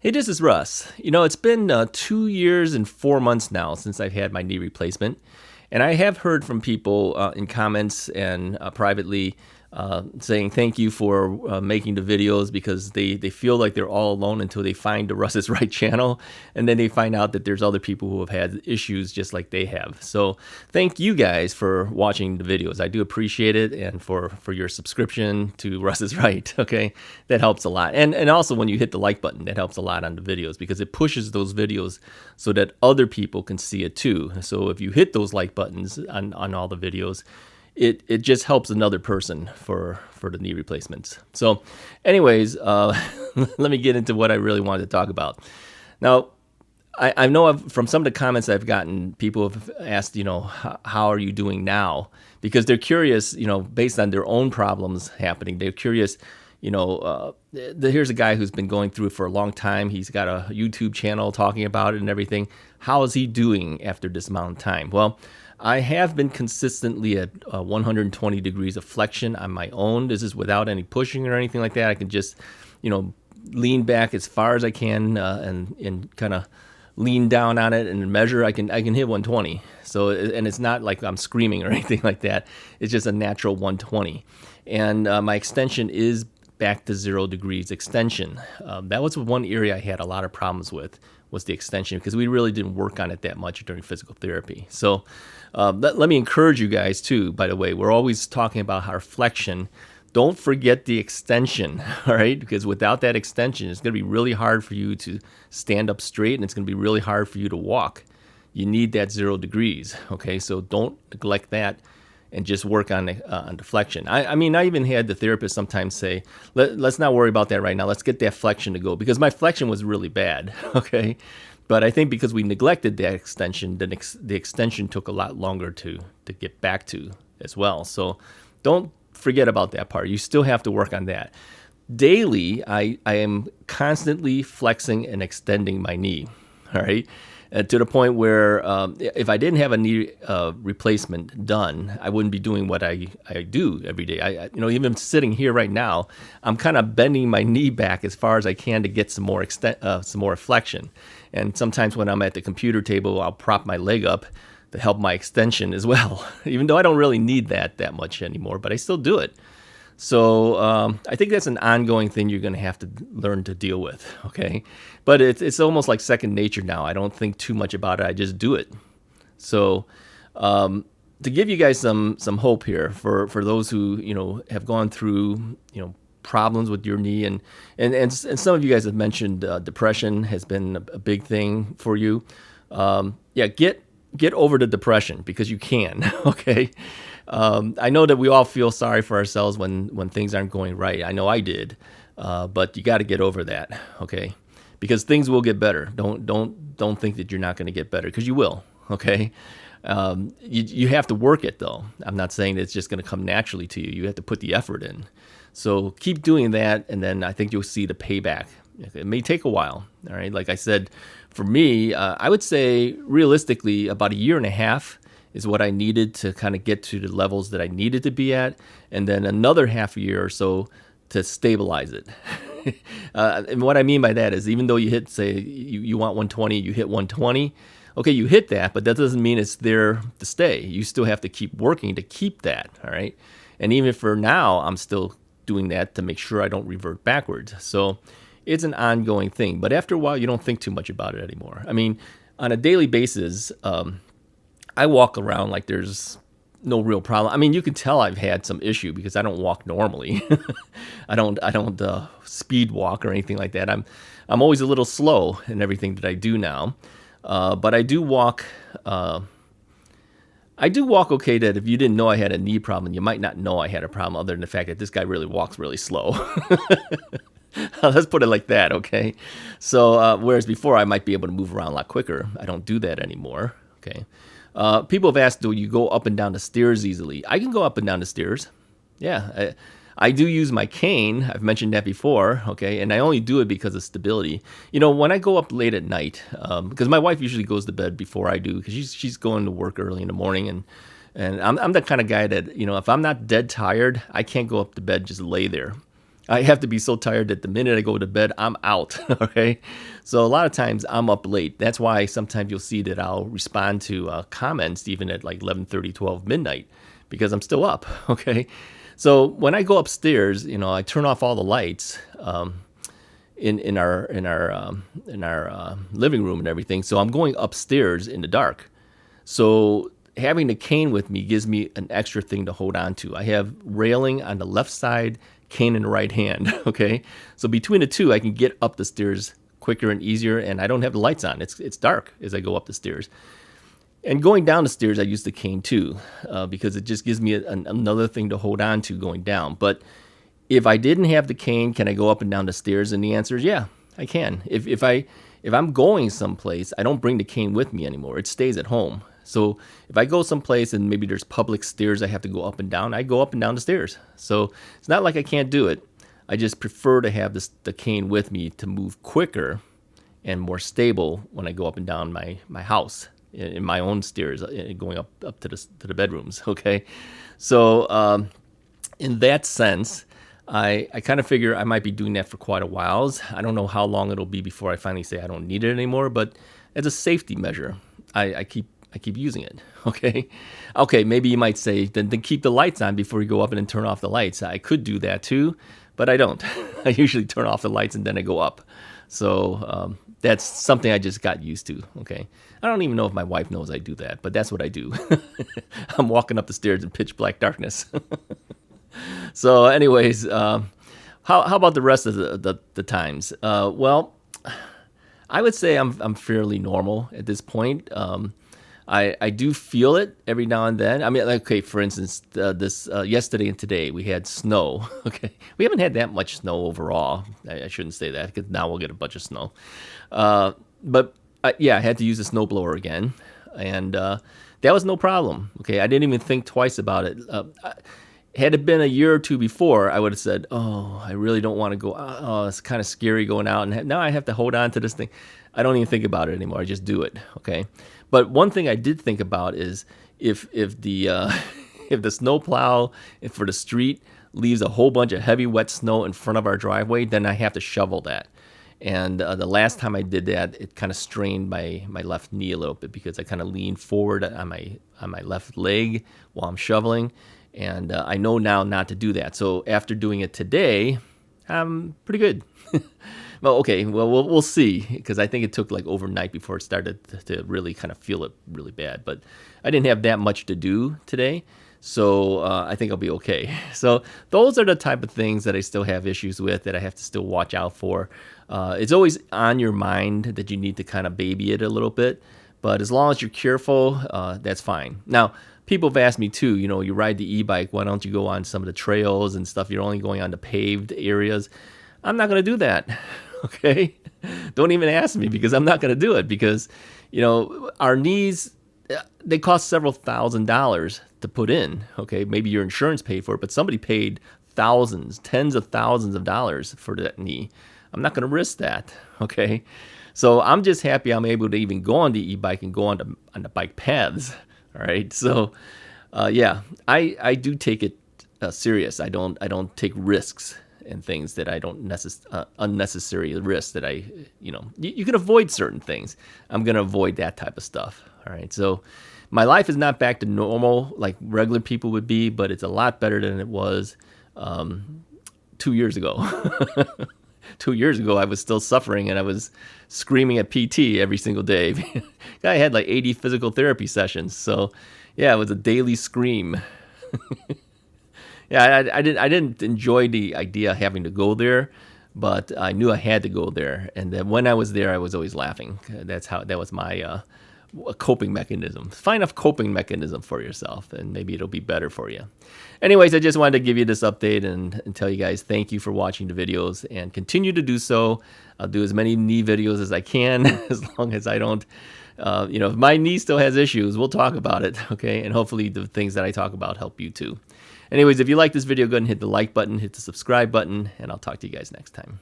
Hey, this is Russ. It's been 2 years and 4 months now since I've had my knee replacement. And I have heard from people in comments and privately saying thank you for making the videos because they feel like they're all alone until they find the Russ is Right channel. And then they find out that there's other people who have had issues just like they have. So thank you guys for watching the videos. I do appreciate it, and for your subscription to Russ is Right. Okay, that helps a lot. And also when you hit the like button, that helps a lot on the videos because it pushes those videos so that other people can see it too. So if you hit those like buttons on all the videos, it just helps another person for the knee replacements. So anyways, let me get into what I really wanted to talk about. Now, I know from some of the comments I've gotten, people have asked, how are you doing now? Because they're curious, based on their own problems happening. They're curious, here's a guy who's been going through it for a long time. He's got a YouTube channel talking about it and everything. How is he doing after this amount of time? Well, I have been consistently at 120 degrees of flexion on my own. This is without any pushing or anything like that. I can just, lean back as far as I can and kind of lean down on it and measure. I can hit 120. So, and it's not like I'm screaming or anything like that. It's just a natural 120. And my extension is back to 0 degrees extension. That was one area I had a lot of problems with, was the extension, because we really didn't work on it that much during physical therapy. So let me encourage you guys too, by the way, we're always talking about our flexion. Don't forget the extension, all right? Because without that extension, it's going to be really hard for you to stand up straight, and it's going to be really hard for you to walk. You need that 0 degrees, okay? So don't neglect that and just work on the flexion. I mean, I even had the therapist sometimes say, let's not worry about that right now. Let's get that flexion to go, because my flexion was really bad, okay? But I think because we neglected that extension, the extension took a lot longer to get back to as well. So don't forget about that part. You still have to work on that. Daily, I am constantly flexing and extending my knee, all right? To the point where if I didn't have a knee replacement done, I wouldn't be doing what I do every day. Even sitting here right now, I'm kind of bending my knee back as far as I can to get some more flexion. And sometimes when I'm at the computer table, I'll prop my leg up to help my extension as well, even though I don't really need that much anymore, but I still do it. So I think that's an ongoing thing you're going to have to learn to deal with, okay? But it's almost like second nature now. I don't think too much about it. I just do it. So to give you guys some hope here for those who have gone through problems with your knee, and some of you guys have mentioned depression has been a big thing for you. Get over the depression, because you can, okay? I know that we all feel sorry for ourselves when things aren't going right. I know I did, but you got to get over that, okay? Because things will get better. Don't think that you're not going to get better, because you will, okay? You have to work it, though. I'm not saying that it's just going to come naturally to you. You have to put the effort in. So keep doing that, and then I think you'll see the payback. It may take a while, all right? Like I said, for me, I would say realistically about 1.5 years is what I needed to kind of get to the levels that I needed to be at, and then another half a year or so to stabilize it. And what I mean by that is, even though you hit, say, you want 120, you hit 120, okay, you hit that, but that doesn't mean it's there to stay. You still have to keep working to keep that, all right? And even for now, I'm still doing that to make sure I don't revert backwards. So it's an ongoing thing, but after a while, you don't think too much about it anymore. I mean, on a daily basis, I walk around like there's no real problem. I mean, you can tell I've had some issue because I don't walk normally. I don't speed walk or anything like that. I'm always a little slow in everything that I do now, but I do walk. I do walk okay. That if you didn't know I had a knee problem, you might not know I had a problem, other than the fact that this guy really walks really slow. Let's put it like that, okay? So whereas before I might be able to move around a lot quicker, I don't do that anymore, okay? People have asked, do you go up and down the stairs easily? I can go up and down the stairs. Yeah, I do use my cane. I've mentioned that before, okay? And I only do it because of stability. When I go up late at night, because my wife usually goes to bed before I do, because she's going to work early in the morning, and I'm the kind of guy that, if I'm not dead tired, I can't go up to bed, just lay there. I have to be so tired that the minute I go to bed, I'm out. Okay. So a lot of times I'm up late. That's why sometimes you'll see that I'll respond to comments even at like 11:30, 12 midnight because I'm still up. Okay. So when I go upstairs, I turn off all the lights in our living room and everything. So I'm going upstairs in the dark. So having the cane with me gives me an extra thing to hold on to. I have railing on the left side, cane in the right hand. Okay, so between the two, I can get up the stairs quicker and easier, and I don't have the lights on. It's dark as I go up the stairs. And going down the stairs, I use the cane too, because it just gives me another thing to hold on to going down. But if I didn't have the cane, can I go up and down the stairs? And the answer is yeah, I can. If I'm going someplace, I don't bring the cane with me anymore. It stays at home. So if I go someplace and maybe there's public stairs I have to go up and down, I go up and down the stairs. So it's not like I can't do it. I just prefer to have the cane with me to move quicker and more stable when I go up and down my house in my own stairs, going up to the bedrooms. Okay, so in that sense, I kind of figure I might be doing that for quite a while. I don't know how long it'll be before I finally say I don't need it anymore, but as a safety measure, I keep using it. Okay. Maybe you might say then keep the lights on before you go up and then turn off the lights. I could do that too, but I don't. I usually turn off the lights and then I go up. So that's something I just got used to. Okay. I don't even know if my wife knows I do that, but that's what I do. I'm walking up the stairs in pitch black darkness. So anyways, how about the rest of the times? Well, I would say I'm fairly normal at this point. I do feel it every now and then. I mean, okay, for instance, this yesterday and today we had snow. Okay, we haven't had that much snow overall. I shouldn't say that because now we'll get a bunch of snow. But yeah, I had to use a snowblower again, and that was no problem. Okay, I didn't even think twice about it. Had it been a year or two before, I would have said, "Oh, I really don't want to go. Oh, it's kind of scary going out, and now I have to hold on to this thing." I don't even think about it anymore. I just do it. Okay. But one thing I did think about is if the if the snowplow for the street leaves a whole bunch of heavy wet snow in front of our driveway, then I have to shovel that. And the last time I did that, it kind of strained my left knee a little bit because I kind of leaned forward on my left leg while I'm shoveling. And I know now not to do that. So after doing it today, I'm pretty good. Well, okay. Well, we'll see, because I think it took like overnight before it started to really kind of feel it really bad. But I didn't have that much to do today, so I think I'll be okay. So those are the type of things that I still have issues with that I have to still watch out for. It's always on your mind that you need to kind of baby it a little bit, but as long as you're careful, that's fine. Now, people have asked me too, you ride the e-bike, why don't you go on some of the trails and stuff? You're only going on the paved areas. I'm not going to do that. Okay. Don't even ask me, because I'm not going to do it, because, our knees, they cost several $1,000s to put in. Okay. Maybe your insurance paid for it, but somebody paid thousands, tens of thousands of dollars for that knee. I'm not going to risk that. Okay. So I'm just happy I'm able to even go on the e-bike and go on the bike paths. All right. So, yeah, I do take it serious. I don't take risks and things that I don't unnecessary risks that you can avoid certain things. I'm going to avoid that type of stuff. All right. So my life is not back to normal like regular people would be, but it's a lot better than it was 2 years ago. 2 years ago, I was still suffering and I was screaming at PT every single day. I had like 80 physical therapy sessions. So yeah, it was a daily scream. Yeah, I didn't enjoy the idea of having to go there, but I knew I had to go there. And then when I was there, I was always laughing. That was my coping mechanism. Find a coping mechanism for yourself, and maybe it'll be better for you. Anyways, I just wanted to give you this update and tell you guys thank you for watching the videos, and continue to do so. I'll do as many knee videos as I can, as long as I don't, if my knee still has issues, we'll talk about it, okay? And hopefully the things that I talk about help you too. Anyways, if you like this video, go ahead and hit the like button, hit the subscribe button, and I'll talk to you guys next time.